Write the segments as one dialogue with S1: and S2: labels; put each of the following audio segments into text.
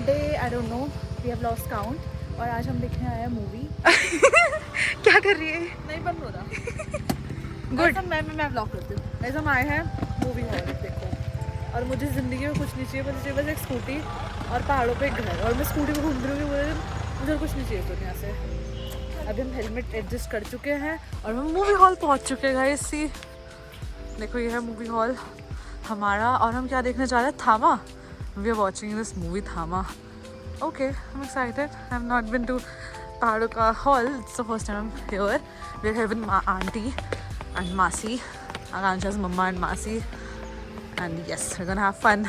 S1: Day I don't know, we have lost count. और आज हम देखने आए हैं मूवी।
S2: क्या कर रही है?
S1: नहीं बंद हो रहा।
S2: गुड।
S1: मैं व्लॉग करती हूँ। ऐसा हम आए हैं मूवी हॉल देखो, और मुझे ज़िंदगी में कुछ नहीं चाहिए, मुझे चाहिए बस एक स्कूटी और पहाड़ों पे एक घर, और मैं स्कूटी पे घूम रही हूँ पूरे दिन। मुझे कुछ नहीं चाहिए दुनिया से। अभी हम हेलमेट एडजस्ट कर चुके हैं और हम मूवी हॉल पहुँच चुके हैं गाइस। सी देखो, ये है मूवी हॉल हमारा। और हम क्या देखने जा रहे हैं? Thama. We are watching this movie Thama. Okay, I am excited. I have not been to पहाड़ों का hall, it's the first time here. We are having aunty and मासी, Akanksha's mama and Masi, and yes, we're gonna have fun.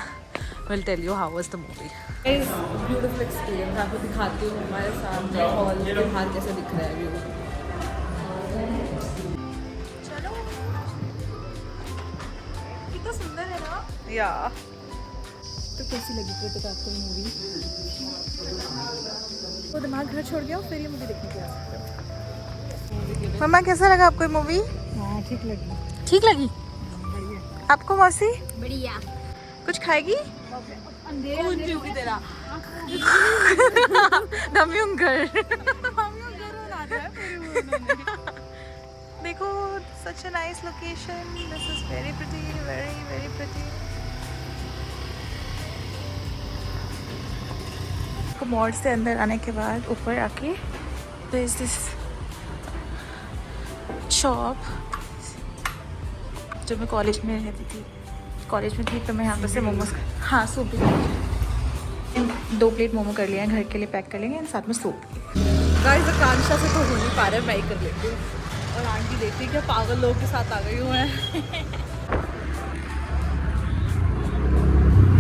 S1: We'll tell you how was the movie. It's beautiful experience. आपको दिखाती हूँ हमारे सामने hall के बाहर कैसे दिख रहा है व्यू। चलो, कितना सुंदर है ना? या तो कैसी लगी तो आपको मूवी? तो दिमाग घर छोड़ गया फिर ये मूवी देखने के लिए आ सकते हो।
S2: मम्मा कैसा लगा आपको मूवी?
S1: हाँ, ठीक लगी।
S2: ठीक लगी आपको मौसी?
S3: बढ़िया।
S2: कुछ खाएगी?
S1: तेरा
S2: दम्यूंगर। देखो, such a nice location. This is very pretty, very very pretty. Mall से अंदर आने के बाद ऊपर आके there is this शॉप। जब मैं कॉलेज में रहती थी, तो मैं यहाँ पर से मोमोज, हाँ सूप भी 2 प्लेट मोमो कर लिए हैं, घर के लिए पैक कर लेंगे, साथ में सूप।
S1: गाइस, आकांक्षा से तो हो नहीं पा रहे, मैं ही कर लेती हूँ। और आंटी देखती क्या पागल लोगों के साथ आ गई हूँ मैं।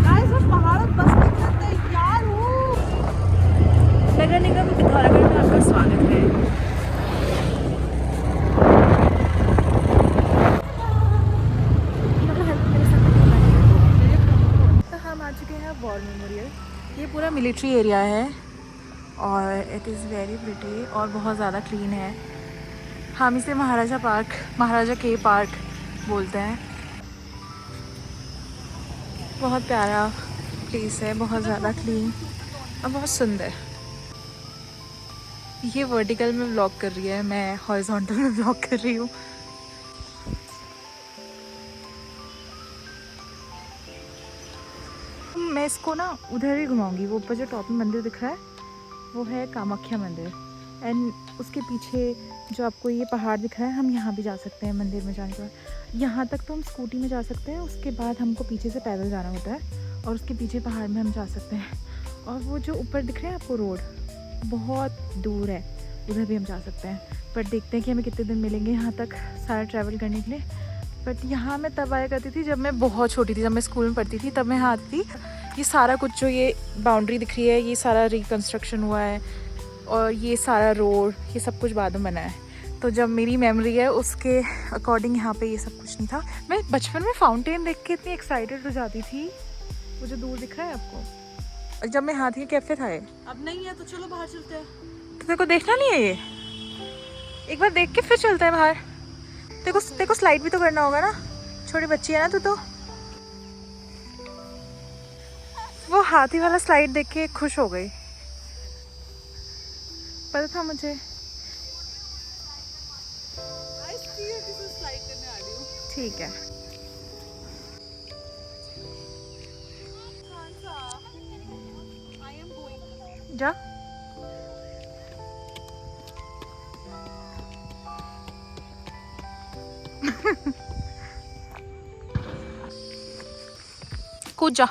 S1: गाइस, मैं पहाड़ बस निकलने तैयार हूँ। नगर निगम पिथौरागढ़ में आपका स्वागत है। आ चुके हैं वॉर मेमोरियल। ये पूरा मिलिट्री एरिया है और इट इज़ वेरी प्रिटी और बहुत ज़्यादा क्लीन है। हम इसे महाराजा के पार्क बोलते हैं। बहुत प्यारा प्लेस है, बहुत ज़्यादा क्लीन और बहुत सुंदर। ये वर्टिकल में व्लॉग कर रही है, मैं हॉरिजॉन्टल में व्लॉग कर रही हूँ। मैं इसको ना उधर ही घुमाऊंगी। वो ऊपर जो टॉप में मंदिर दिख रहा है वो है कामाख्या मंदिर, एंड उसके पीछे जो आपको ये पहाड़ दिख रहा है, हम यहाँ भी जा सकते हैं मंदिर में जाने के बाद। यहाँ तक तो हम स्कूटी में जा सकते हैं, उसके बाद हमको पीछे से पैदल जाना होता है और उसके पीछे पहाड़ में हम जा सकते हैं। और वो जो ऊपर दिख रहा है आपको रोड, बहुत दूर है, उधर भी हम जा सकते हैं। बट देखते हैं कि हमें कितने दिन मिलेंगे यहाँ तक सारा ट्रैवल करने के लिए। बट यहाँ मैं तब आया करती थी जब मैं बहुत छोटी थी, जब मैं स्कूल में पढ़ती थी, तब मैं यहाँ आती थी। ये सारा कुछ जो ये बाउंड्री दिख रही है, ये सारा रिकन्स्ट्रक्शन हुआ है और ये सारा रोड, ये सब कुछ बाद में बना है। तो जब मेरी मेमोरी है उसके अकॉर्डिंग यहाँ पे ये सब कुछ नहीं था। मैं बचपन में फाउंटेन देख के इतनी एक्साइटेड हो जाती थी। वो जो दूर दिख रहा है आपको, जब मैं यहाँ थी कैफे था ये। अब नहीं है तो चलो बाहर चलते हैं। तो तेरे को देखना नहीं है ये? एक बार देख के फिर चलते हैं बाहर। तेरे को स्लाइड भी तो करना होगा ना, छोटी बच्ची है ना तू तो। वो हाथी वाला स्लाइड देख के खुश हो गई, पता था मुझे। ठीक है, जा। कूद जा,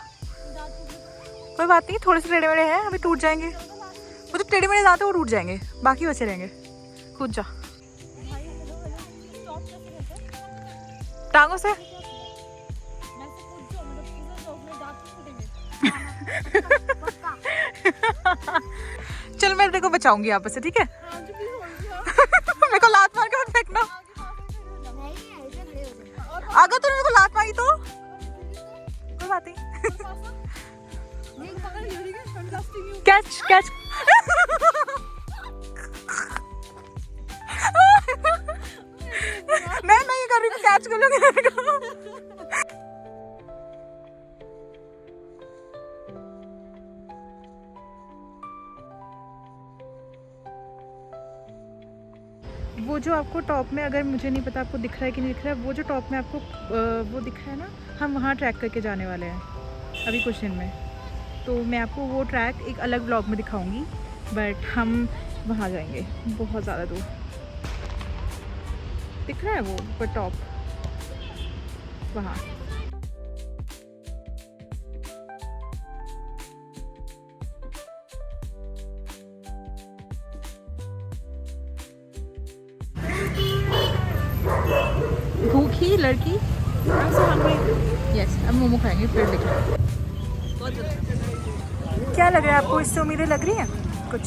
S1: कोई बात नहीं, थोड़े से टेढ़े मेढ़े हैं, अभी टूट जाएंगे। वो तो टेढ़े मेढ़े जाते वो टूट जाएंगे, बाकी बचे रहेंगे। कूद जा टांगों से। चल मैं तेरे को बचाऊंगी यहाँ से, ठीक है? मेरे को लात मार के मत फेंकना। अगर तूने मेरे को लात मारी तो कोई बात नहीं। Catch catch. मैं ये कर रही हूँ, कैच कर लूँगी। वो जो आपको टॉप में, अगर मुझे नहीं पता आपको दिख रहा है कि नहीं दिख रहा है, वो जो टॉप में आपको वो दिख रहा है ना, हम वहाँ ट्रैक करके जाने वाले हैं अभी कुछ दिन में। तो मैं आपको वो ट्रैक एक अलग ब्लॉग में दिखाऊंगी, बट हम वहाँ जाएंगे बहुत ज़्यादा दूर। दिख रहा है वो ऊपर टॉप वहाँ। भूखी लड़की, यस, अब मोमो खाएंगे फिर देखिए। क्या लग रहा है आपको? इससे उम्मीदें लग रही हैं कुछ?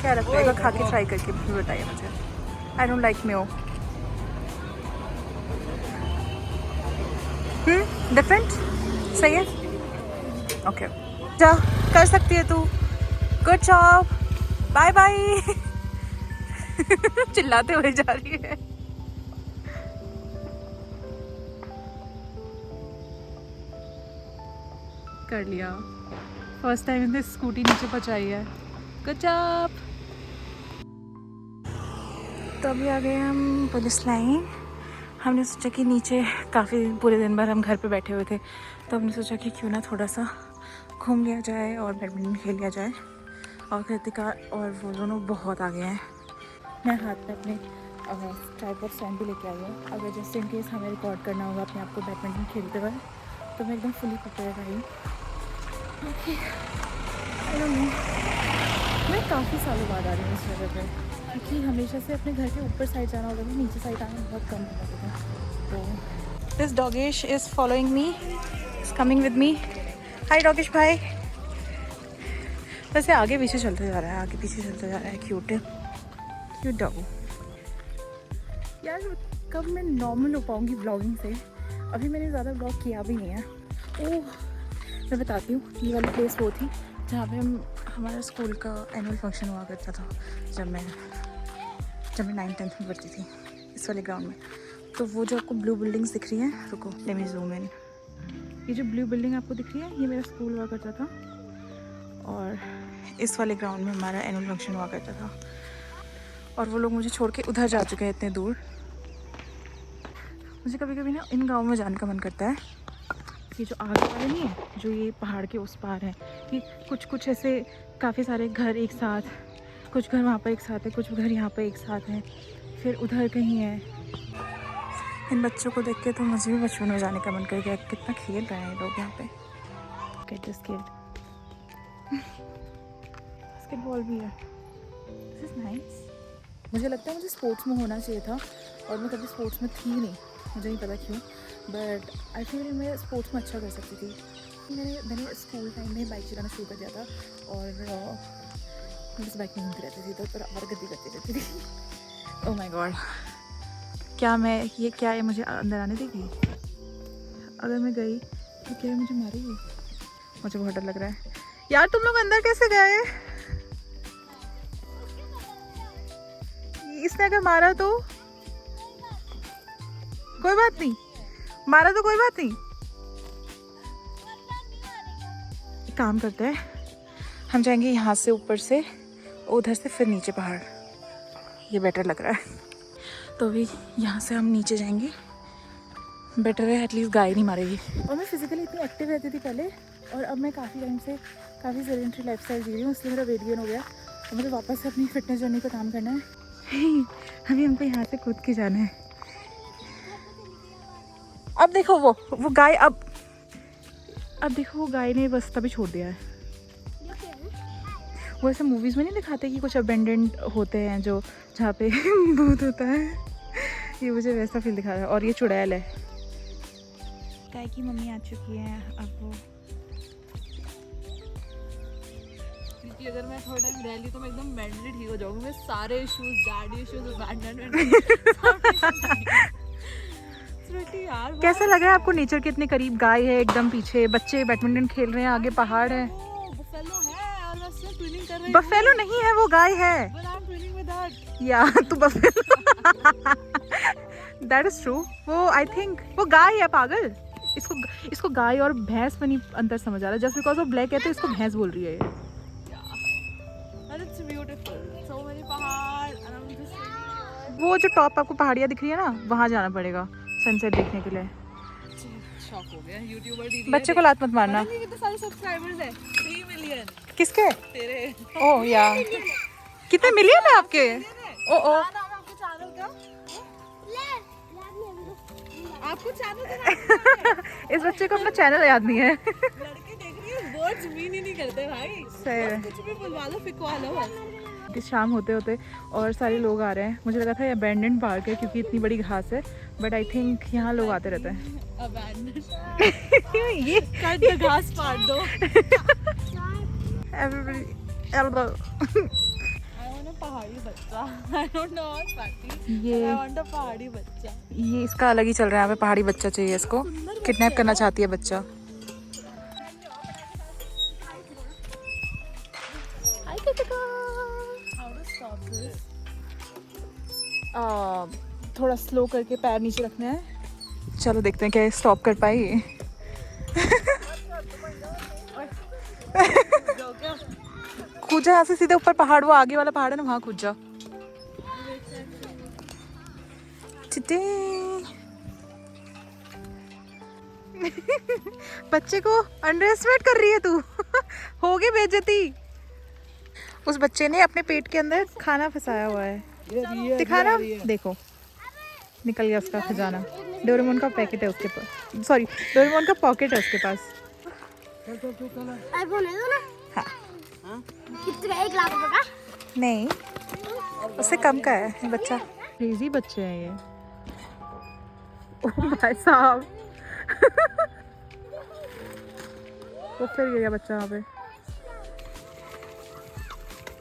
S1: क्या लगता है? खा के ट्राई करके भी बताइए मुझे। I don't like mayo. Different सही है। ओके जा, कर सकती है तू। Good job, bye bye. चिल्लाते हुए जा रही है। कर लिया, फर्स्ट टाइम इसने स्कूटी नीचे पहुंचाई है। Good job. तो अभी आ गए हम पुलिस लाइन। हमने सोचा कि नीचे काफ़ी पूरे दिन भर हम घर पे बैठे हुए थे, तो हमने सोचा कि क्यों ना थोड़ा सा घूम लिया जाए और बैडमिंटन खेल लिया जाए। और कृतिका और वो दोनों बहुत आगे हैं। मैं हाथ में अपने ट्राइपॉड स्टैंड भी लेके आई हूँ, अगर जैसे इन केस हमें रिकॉर्ड करना होगा अपने आप को बैडमिंटन खेलते हुए, तो मैं एकदम फुली प्रिपेयर रही। ओके, मैं काफ़ी सालों बाद आ रही हूँ इस जगह पर, क्योंकि हमेशा से अपने घर के ऊपर साइड जाना होता था, नीचे साइड आना बहुत कम होता था। तो this doggish is following me, is coming with me. Hi doggish भाई। वैसे आगे पीछे चलते जा रहा है, आगे पीछे चलते जा रहा है। Cute cute dog. यार कब मैं नॉर्मल हो पाऊँगी ब्लॉगिंग से? अभी मैंने ज़्यादा ब्लॉग किया भी नहीं है। ओह, मैं बताती हूँ, ये वाली प्लेस वो थी जहाँ पे हमारा स्कूल का एनुअल फंक्शन हुआ करता था जब मैं 9th-10th में पढ़ती थी, इस वाले ग्राउंड में। तो वो जो आपको ब्लू बिल्डिंग्स दिख रही हैं, रुको लेट मी ज़ूम इन। ये जो ब्लू बिल्डिंग आपको दिख रही है, ये मेरा स्कूल हुआ करता था, और इस वाले ग्राउंड में हमारा एनुअल फंक्शन हुआ करता था। और वो लोग मुझे छोड़ के उधर जा चुके हैं इतने दूर। मुझे कभी कभी ना इन गाँव में जाने का मन करता है। ये जो आगे वाले नहीं है, जो ये पहाड़ के उस पार है, ये कुछ ऐसे काफ़ी सारे घर एक साथ, कुछ घर वहाँ पर एक साथ है, कुछ घर यहाँ पर एक साथ हैं, फिर उधर कहीं है। इन बच्चों को देख के तो मुझे भी बचपन में जाने का मन कर गया। कितना खेल रहे हैं ये लोग यहाँ पे। Get this kid. बास्केटबॉल भी है। This is nice. मुझे लगता है मुझे स्पोर्ट्स में होना चाहिए था, और मैं कभी स्पोर्ट्स में थी नहीं, मुझे नहीं पता क्यों, बट आई फील मैं स्पोर्ट्स में अच्छा कर सकती थी। मैंने स्कूल टाइम में बाइक चलाना शुरू कर दिया था, और मैं बस बाइक में घूमती रहती थी, तो बराबर गद्दी करती रहती थी। ओह माय गॉड, क्या ये मुझे अंदर आने देगी? अगर मैं गई तो क्या मुझे मारेगी? मुझे बहुत डर लग रहा है। यार तुम लोग अंदर कैसे गए? इसने अगर मारा तो कोई बात नहीं, मारा तो कोई बात नहीं। एक काम करते हैं, हम जाएंगे यहाँ से ऊपर से, उधर से फिर नीचे पहाड़, ये बेटर लग रहा है। तो अभी यहाँ से हम नीचे जाएंगे, बेटर है, एटलीस्ट गाय नहीं मारेगी। और मैं फिजिकली इतनी एक्टिव रहती थी पहले, और अब मैं काफ़ी टाइम से काफ़ी सेडेंटरी लाइफस्टाइल जी रही हूँ, इसलिए मेरा वेट गेन हो गया। तो मुझे वापस से अपनी फिटनेस जर्नी पर काम करना है। अभी हमको यहाँ से कूद के जाना है। अब देखो वो गाय, अब देखो वो गाय ने बस तभी छोड़ दिया है। वो ऐसे मूवीज़ में नहीं दिखाते कि कुछ अबेंडेंड होते हैं जो, जहाँ पे भूत होता है, ये मुझे वैसा फील दिखा रहा है। और ये चुड़ैल है। गाय की मम्मी आ चुकी है। अब वो,
S3: क्योंकि अगर मैं थोड़ा टाइम रह ली तो मैं एकदम मेंटली ठीक हो जाऊंगी। मैं सारे इश्यूज, डैडी इश्यूज, अबैंडनमेंट यार।
S1: कैसा लग रहा है आपको नेचर के इतने करीब? गाय है एकदम पीछे, बच्चे बैडमिंटन खेल रहे हैं, आगे पहाड़ है।
S3: बफेलो है और मैं सिर्फ ट्विनिंग कर रही हूं।
S1: बफेलो नहीं है, वो गाय है।
S3: But I'm twinning with that.
S1: या तो बफेलो दैट इज ट्रू। वो आई थिंक वो गाय है, पागल। इसको गाय और भैंस में नहीं अंतर समझ आ रहा। जस्ट बिकॉज वो ब्लैक है तो इसको भैंस बोल रही है ये।
S3: And it's beautiful. So many पहाड़ and I'm just
S1: वो जो टॉप आपको पहाड़ियाँ दिख रही है ना, वहाँ जाना पड़ेगा सनसेट देखने के लिए।
S3: शॉक हो गया यूट्यूबर दीदी।
S1: बच्चे को लात मत मारना।
S3: पता नहीं कितने सारे सब्सक्राइबर्स हैं। 3 मिलियन
S1: किसके?
S3: तेरे।
S1: ओह या कितने मिलियन है आपके? ओ ओ
S3: क्या नाम है आपके चैनल का? आपको चैनल का नाम
S1: इस बच्चे को अपना चैनल याद नहीं है।
S3: लड़के देख रही है, वर्ड्स मीन ही नहीं करते भाई।
S1: सही है।
S3: कुछ भी बुलवा लो, फिकवा लो बस।
S1: कि शाम होते होते और सारे लोग आ रहे हैं। मुझे लगा था ये अबैंडन पार्क है क्योंकि इतनी बड़ी घास है, बट आई थिंक यहाँ लोग आते रहते हैं। ये
S3: कट द घास पाट दो। I want a पहाड़ी बच्चा। I don't know what party.
S1: ये
S3: I want a पहाड़ी बच्चा।
S1: ये इसका अलग ही चल रहा है। हमें पहाड़ी बच्चा चाहिए, इसको किडनैप करना चाहती है बच्चा।
S3: How to stop this?
S1: थोड़ा स्लो करके पैर नीचे रखना है। चलो देखते हैं क्या स्टॉप कर पाई। कूद जा यहाँ से सीधे ऊपर पहाड़, वो आगे वाला पहाड़ है ना, वहाँ कूद जा। बच्चे को अंडर एस्टिमेट कर रही है तू। हो गई बेइज्जती। उस बच्चे ने अपने पेट के अंदर खाना फंसाया हुआ है। दिखाना, देखो निकल गया उसका खजाना। डोरेमोन का पैकेट है उसके पास, सॉरी डोरेमोन का पॉकेट है उसके पास।
S4: आईफोन है ना?
S1: हाँ
S4: कितने का? 1 लाख रुपए का?
S1: नहीं, उससे कम का है ये बच्चा। क्रेजी बच्चे हैं ये। ओह भाई साहब। वो फिर गया बच्चा वहाँ पे।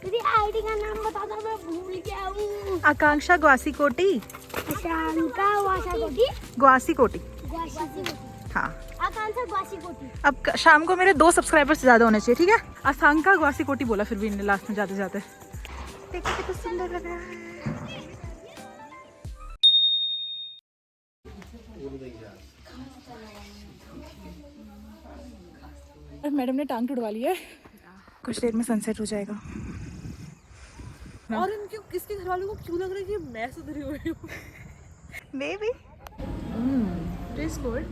S4: दीदी आईडी का नाम बता दो, मैं भूल गया हूँ।
S1: आकांक्षा ग्वासीकोटी।
S4: आकांक्षा ग्वासीकोटी।
S1: ग्वासीकोटी
S4: ग्वासीकोटी।
S1: हाँ।
S4: आकांक्षा ग्वासीकोटी।
S1: अब शाम को मेरे 2 सब्सक्राइबर्स ज़्यादा होने चाहिए, ठीक है? आकांक्षा ग्वासीकोटी बोला फिर भी लास्ट में जाते जाते। देखो कितना सुंदर लग रहा है। मैडम ने टांग तुड़वा ली है। कुछ देर में सनसेट हो जाएगा।
S3: और इनके किसके घर वालों को क्यों लग रहा है कि मैं सुधरी हुई हूँ?
S1: Maybe. Tastes good.